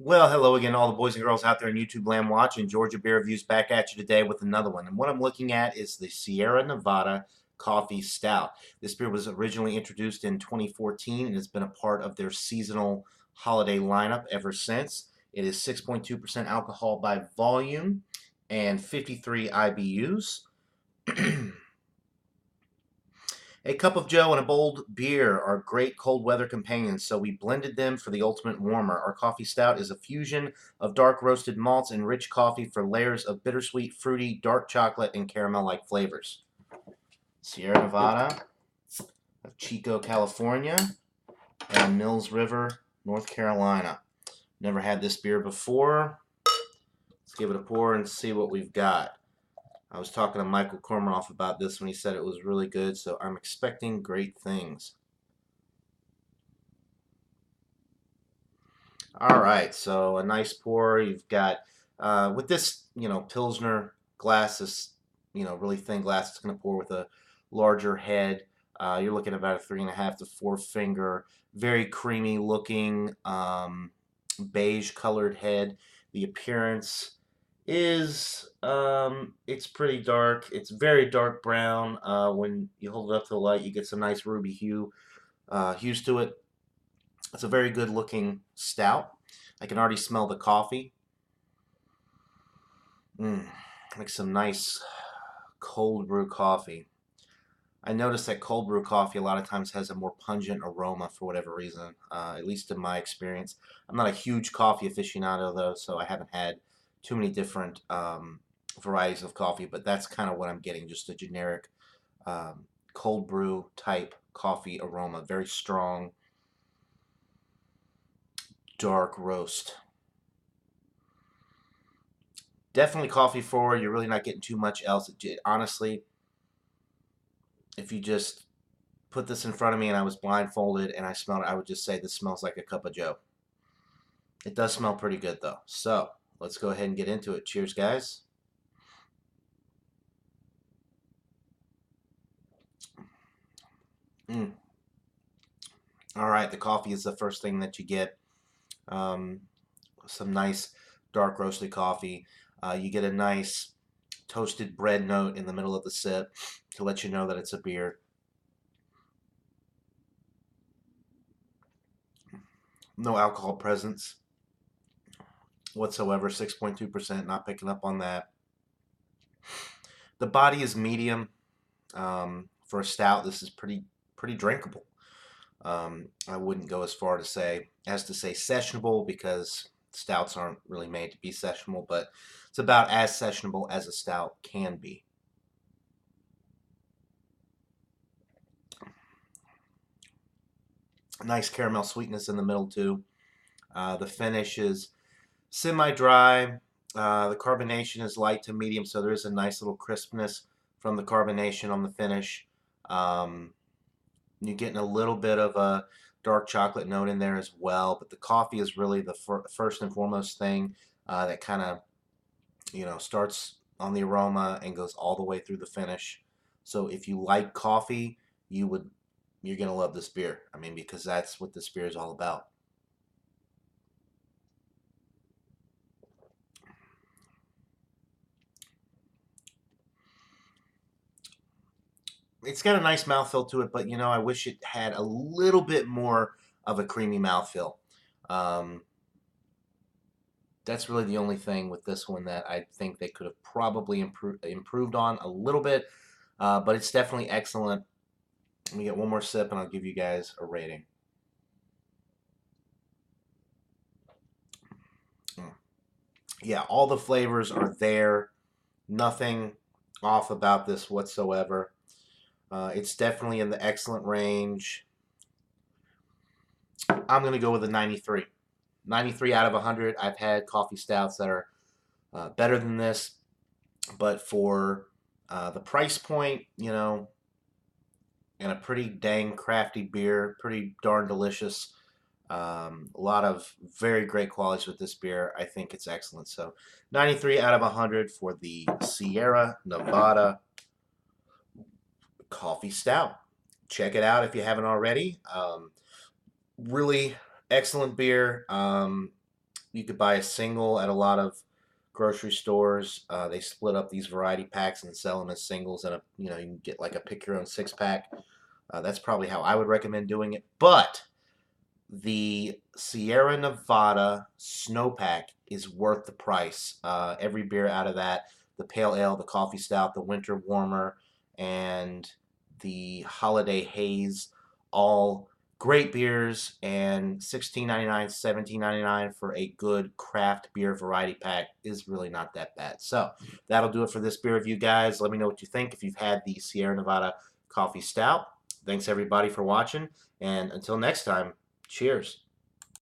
Well, hello again, all the boys and girls out there in YouTube land watching. Georgia Beer Reviews back at you today with another one. And what I'm looking at is the Sierra Nevada Coffee Stout. This beer was originally introduced in 2014 and has been a part of their seasonal holiday lineup ever since. It is 6.2% alcohol by volume and 53 IBUs. A cup of joe and a bold beer are great cold weather companions, so we blended them for the ultimate warmer. Our coffee stout is a fusion of dark roasted malts and rich coffee for layers of bittersweet, fruity, dark chocolate, and caramel-like flavors. Sierra Nevada of Chico, California, and Mills River, North Carolina. Never had this beer before. Let's give it a pour and see what we've got. I was talking to Michael Kormeroff about this when he said it was really good, so I'm expecting great things. All right, so a nice pour. You've got with this, Pilsner glass, this, really thin glass. It's going to pour with a larger head. You're looking at about a 3.5 to 4 finger, very creamy looking, beige colored head. The appearance is it's pretty dark. It's very dark brown. When you hold it up to the light, you get some nice ruby hues to it. It's a very good looking stout. I can already smell the coffee. Like some nice cold brew coffee. I noticed that cold brew coffee a lot of times has a more pungent aroma for whatever reason, at least in my experience. I'm not a huge coffee aficionado though, so I haven't had too many different varieties of coffee, but that's kind of what I'm getting, just a generic cold brew type coffee aroma. Very strong, dark roast. Definitely coffee forward. You're really not getting too much else. Honestly, if you just put this in front of me and I was blindfolded and I smelled it, I would just say this smells like a cup of joe. It does smell pretty good though. So let's go ahead and get into it. Cheers, guys. Mm. All right, the coffee is the first thing that you get. Um, some nice dark roasted coffee. You get a nice toasted bread note in the middle of the sip to let you know that it's a beer. No alcohol presence whatsoever. 6.2%. Not picking up on that. The body is medium. For a stout, this is pretty drinkable. I wouldn't go as far to say sessionable because stouts aren't really made to be sessionable, but it's about as sessionable as a stout can be. Nice caramel sweetness in the middle too. The finish is semi-dry. The carbonation is light to medium, so there is a nice little crispness from the carbonation on the finish. You're getting a little bit of a dark chocolate note in there as well, but the coffee is really the first and foremost thing that kind of, starts on the aroma and goes all the way through the finish. So if you like coffee, you're gonna love this beer. I mean, because that's what this beer is all about. It's got a nice mouthfeel to it, but I wish it had a little bit more of a creamy mouthfeel. Um, that's really the only thing with this one that I think they could have probably improved on a little bit, but it's definitely excellent. Let me get one more sip and I'll give you guys a rating. Yeah, all the flavors are there. Nothing off about this whatsoever. It's definitely in the excellent range. I'm going to go with a 93. 93 out of 100. I've had coffee stouts that are better than this, but for the price point, and a pretty dang crafty beer, pretty darn delicious. A lot of very great qualities with this beer. I think it's excellent. So 93 out of 100 for the Sierra Nevada Coffee Stout. Check it out if you haven't already. Really excellent beer. you could buy a single at a lot of grocery stores. They split up these variety packs and sell them as singles, and you can get like a pick your own 6-pack. That's probably how I would recommend doing it. But the Sierra Nevada Snowpack is worth the price. Every beer out of that, the Pale Ale, the Coffee Stout, the Winter Warmer, and the Holiday Haze, all great beers, and $16.99, $17.99 for a good craft beer variety pack is really not that bad. So that'll do it for this beer review, guys. Let me know what you think if you've had the Sierra Nevada Coffee Stout. Thanks everybody for watching, and until next time, cheers.